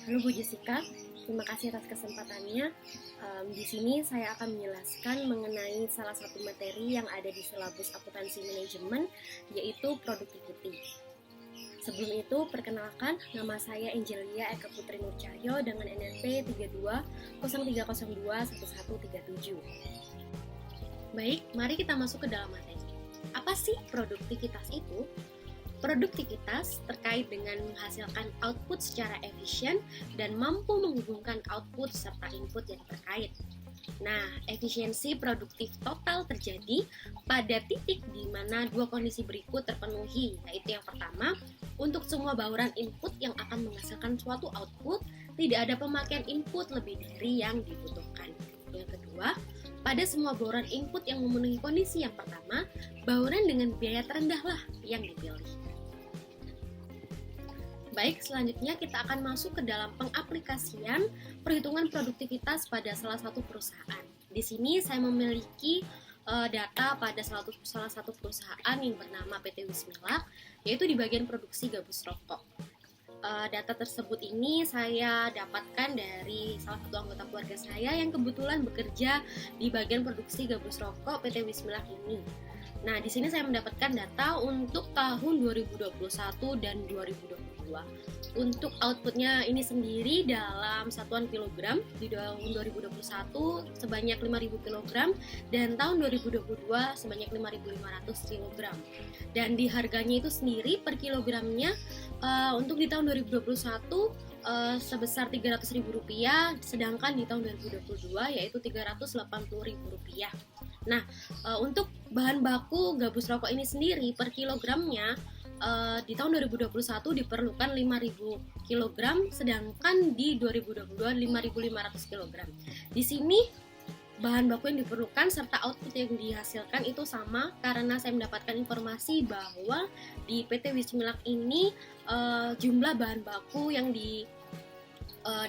Halo Bu Jessica, terima kasih atas kesempatannya. Di sini saya akan menjelaskan mengenai salah satu materi yang ada di silabus akuntansi manajemen, yaitu productivity. Sebelum itu, perkenalkan, nama saya Angelia Eka Putri Nurcahyo dengan NPM 32 0302 1137. Baik, mari kita masuk ke dalam materi. Apa sih produktivitas itu? Produktivitas terkait dengan menghasilkan output secara efisien dan mampu menghubungkan output serta input yang terkait. Nah, efisiensi produktif total terjadi pada titik di mana dua kondisi berikut terpenuhi, yaitu yang pertama, untuk semua bauran input yang akan menghasilkan suatu output, tidak ada pemakaian input lebih dari yang dibutuhkan. Yang kedua, pada semua bauran input yang memenuhi kondisi yang pertama, bauran dengan biaya terendahlah yang dipilih. Baik, selanjutnya kita akan masuk ke dalam pengaplikasian perhitungan produktivitas pada salah satu perusahaan. Di sini saya memiliki data pada salah satu perusahaan yang bernama PT Wismilak, yaitu di bagian produksi gabus rokok. Data tersebut ini saya dapatkan dari salah satu anggota keluarga saya yang kebetulan bekerja di bagian produksi gabus rokok PT Wismilak ini. Nah, di sini saya mendapatkan data untuk tahun 2021 dan 2022. Untuk outputnya ini sendiri dalam satuan kilogram di tahun 2021 sebanyak 5.000 kg dan tahun 2022 sebanyak 5.500 kg. Dan di harganya itu sendiri per kilogramnya untuk di tahun 2021 sebesar Rp300.000, sedangkan di tahun 2022 yaitu Rp380.000. Nah, untuk bahan baku gabus rokok ini sendiri per kilogramnya di tahun 2021 diperlukan 5.000 kg, sedangkan di 2022 5.500 kg. Di sini bahan baku yang diperlukan serta output yang dihasilkan itu sama karena saya mendapatkan informasi bahwa di PT Wismilak ini jumlah bahan baku yang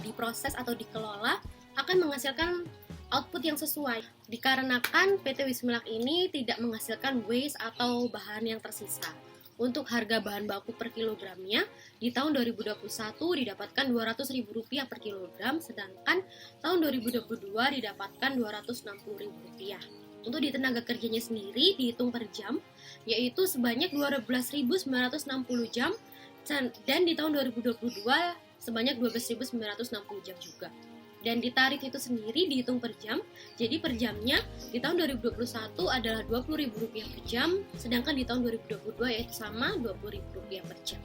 diproses atau dikelola akan menghasilkan output yang sesuai, dikarenakan PT Wismilak ini tidak menghasilkan waste atau bahan yang tersisa. Untuk harga bahan baku per kilogramnya di tahun 2021 didapatkan Rp200.000 per kilogram, sedangkan tahun 2022 didapatkan Rp260.000. Untuk di tenaga kerjanya sendiri dihitung per jam, yaitu sebanyak 12.960 jam, dan di tahun 2022 sebanyak 12.960 jam juga. Dan di tarif itu sendiri dihitung per jam, jadi per jamnya di tahun 2021 adalah Rp20.000 per jam, sedangkan di tahun 2022 yaitu sama Rp20.000 per jam.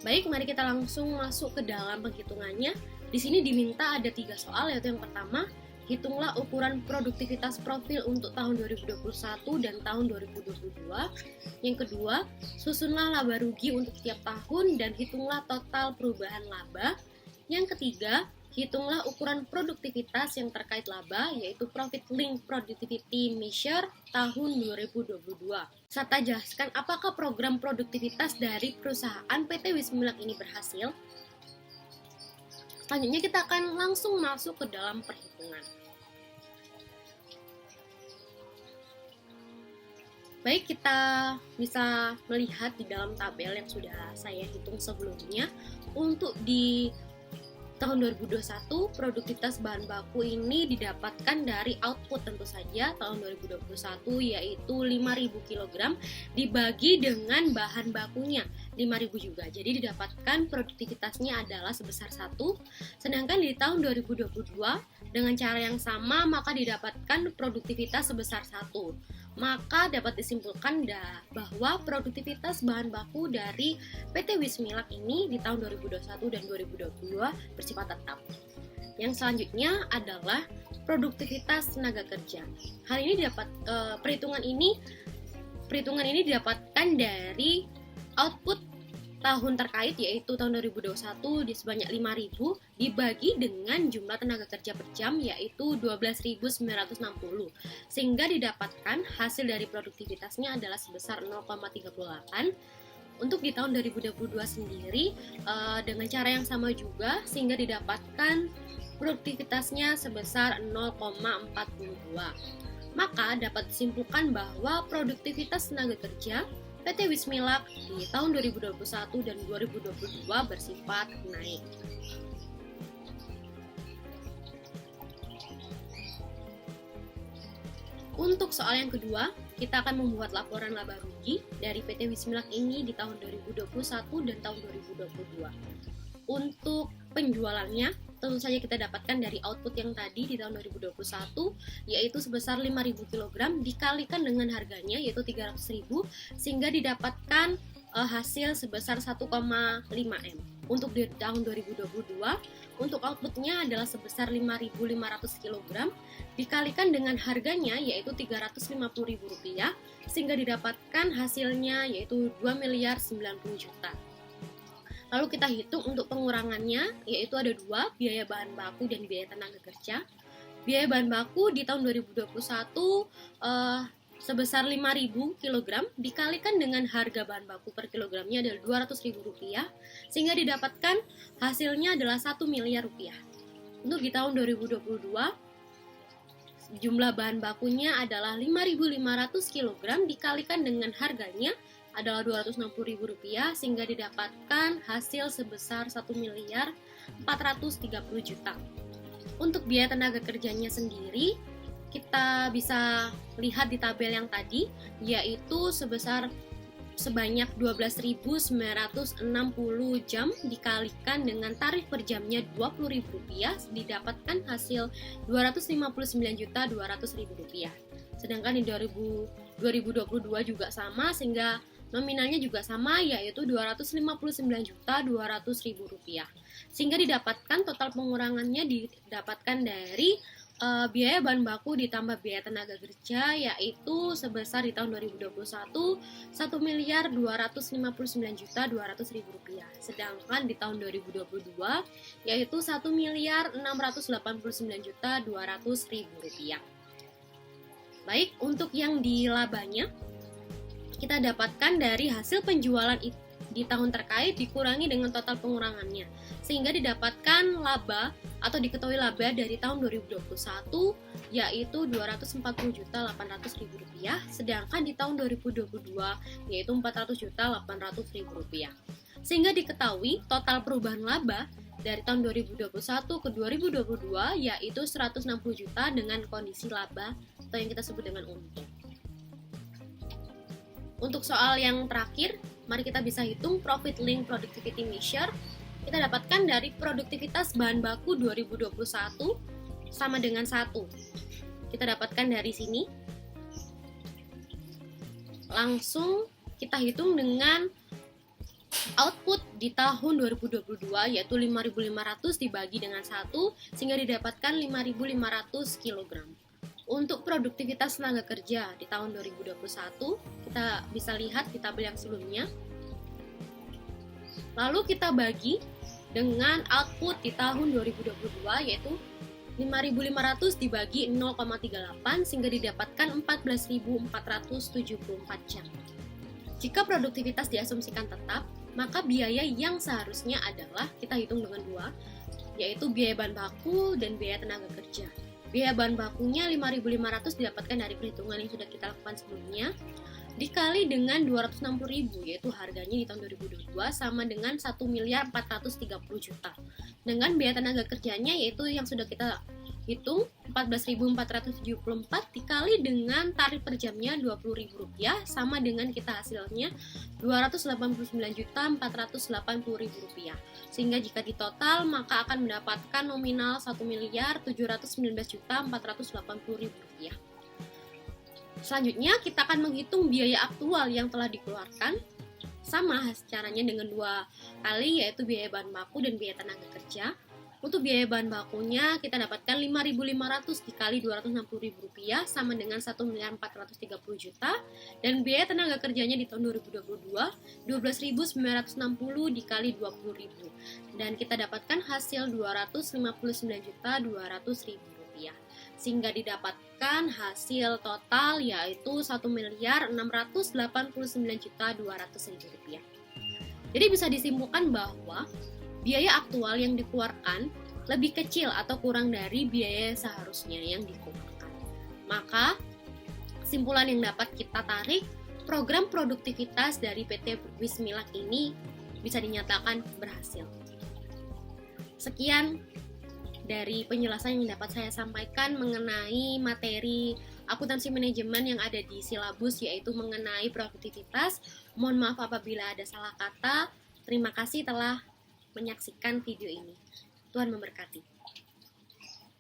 Baik, mari kita langsung masuk ke dalam penghitungannya. Di sini diminta ada 3 soal, yaitu yang pertama, hitunglah ukuran produktivitas profil untuk tahun 2021 dan tahun 2022. Yang kedua, susunlah laba rugi untuk setiap tahun dan hitunglah total perubahan laba. Yang ketiga, hitunglah ukuran produktivitas yang terkait laba, yaitu Profit Link Productivity Measure tahun 2022. Serta jelaskan apakah program produktivitas dari perusahaan PT Wismilak ini berhasil. Selanjutnya kita akan langsung masuk ke dalam perhitungan. Baik, kita bisa melihat di dalam tabel yang sudah saya hitung sebelumnya. Untuk di tahun 2021, produktivitas bahan baku ini didapatkan dari output tentu saja tahun 2021 yaitu 5.000 kg dibagi dengan bahan bakunya 5.000 juga. Jadi didapatkan produktivitasnya adalah sebesar 1. Sedangkan di tahun 2022 dengan cara yang sama maka didapatkan produktivitas sebesar 1. Maka dapat disimpulkan bahwa produktivitas bahan baku dari PT Wismilak ini di tahun 2021 dan 2022 bersifat tetap. Yang selanjutnya adalah produktivitas tenaga kerja. Hal ini perhitungan ini didapatkan dari output tahun terkait, yaitu tahun 2021 di sebanyak 5.000 dibagi dengan jumlah tenaga kerja per jam yaitu 12.960, sehingga didapatkan hasil dari produktivitasnya adalah sebesar 0,38. Untuk di tahun 2022 sendiri dengan cara yang sama juga, sehingga didapatkan produktivitasnya sebesar 0,42. Maka dapat disimpulkan bahwa produktivitas tenaga kerja PT Wismilak di tahun 2021 dan 2022 bersifat naik. Untuk soal yang kedua, kita akan membuat laporan laba rugi dari PT Wismilak ini di tahun 2021 dan tahun 2022. Untuk penjualannya, tentu saja kita dapatkan dari output yang tadi di tahun 2021, yaitu sebesar 5.000 kg dikalikan dengan harganya, yaitu 300.000, sehingga didapatkan hasil sebesar 1,5 M. Untuk di tahun 2022, untuk outputnya adalah sebesar 5.500 kg dikalikan dengan harganya yaitu Rp350.000, sehingga didapatkan hasilnya yaitu 2.090.000.000. Lalu kita hitung untuk pengurangannya, yaitu ada dua, biaya bahan baku dan biaya tenaga kerja. Biaya bahan baku di tahun 2021 sebesar 5.000 kg dikalikan dengan harga bahan baku per kilogramnya adalah Rp200.000, sehingga didapatkan hasilnya adalah Rp1 miliar. Untuk di tahun 2022, jumlah bahan bakunya adalah 5.500 kg dikalikan dengan harganya adalah Rp260.000, sehingga didapatkan hasil sebesar Rp1.430.000.000. Untuk biaya tenaga kerjanya sendiri, kita bisa lihat di tabel yang tadi, yaitu sebanyak 12.960 jam dikalikan dengan tarif per jamnya Rp20.000, didapatkan hasil Rp259.200.000. Sedangkan di 2022 juga sama, sehingga nominalnya juga sama, yaitu Rp259.200.000. Sehingga didapatkan total pengurangannya didapatkan dari biaya bahan baku ditambah biaya tenaga kerja, yaitu sebesar di tahun 2021 Rp1.259.200.000, sedangkan di tahun 2022 yaitu Rp1.689.200.000. Baik, untuk yang di labanya kita dapatkan dari hasil penjualan di tahun terkait dikurangi dengan total pengurangannya, sehingga didapatkan laba atau diketahui laba dari tahun 2021 yaitu Rp240.800.000, sedangkan di tahun 2022 yaitu Rp400.800.000. Sehingga diketahui total perubahan laba dari tahun 2021 ke 2022 yaitu 160 juta dengan kondisi laba atau yang kita sebut dengan untung. Untuk soal yang terakhir, mari kita bisa hitung profit link productivity measure. Kita dapatkan dari produktivitas bahan baku 2021 sama dengan 1. Kita dapatkan dari sini. Langsung kita hitung dengan output di tahun 2022 yaitu 5.500 dibagi dengan 1, sehingga didapatkan 5.500 kg. Untuk produktivitas tenaga kerja di tahun 2021, kita bisa lihat di tabel yang sebelumnya. Lalu kita bagi dengan output di tahun 2022 yaitu 5.500 dibagi 0,38, sehingga didapatkan 14.474 jam. Jika produktivitas diasumsikan tetap, maka biaya yang seharusnya adalah kita hitung dengan dua, yaitu biaya bahan baku dan biaya tenaga kerja. Biaya bahan bakunya 5.500 didapatkan dari perhitungan yang sudah kita lakukan sebelumnya, dikali dengan 260.000, yaitu harganya di tahun 2022 sama dengan 1.430.000.000. Dengan biaya tenaga kerjanya yaitu yang sudah kita hitung 14.474 dikali dengan tarif per jamnya Rp20.000 sama dengan kita hasilnya Rp289.480.000. Sehingga jika ditotal maka akan mendapatkan nominal Rp1.719.480.000. Selanjutnya kita akan menghitung biaya aktual yang telah dikeluarkan. Sama caranya dengan dua kali, yaitu biaya bahan baku dan biaya tenaga kerja. Untuk biaya bahan bakunya kita dapatkan 5.500 dikali Rp260.000 sama dengan 1.430.000.000, dan biaya tenaga kerjanya di tahun 2022 12.960 dikali 20.000, dan kita dapatkan hasil Rp259.200.000, sehingga didapatkan hasil total yaitu Rp1.689.200.000. Jadi bisa disimpulkan bahwa biaya aktual yang dikeluarkan lebih kecil atau kurang dari biaya seharusnya yang dikeluarkan. Maka, kesimpulan yang dapat kita tarik program produktivitas dari PT Wismilak ini bisa dinyatakan berhasil. Sekian dari penjelasan yang dapat saya sampaikan mengenai materi akuntansi manajemen yang ada di silabus, yaitu mengenai produktivitas. Mohon maaf apabila ada salah kata. Terima kasih telah menyaksikan video ini. Tuhan memberkati.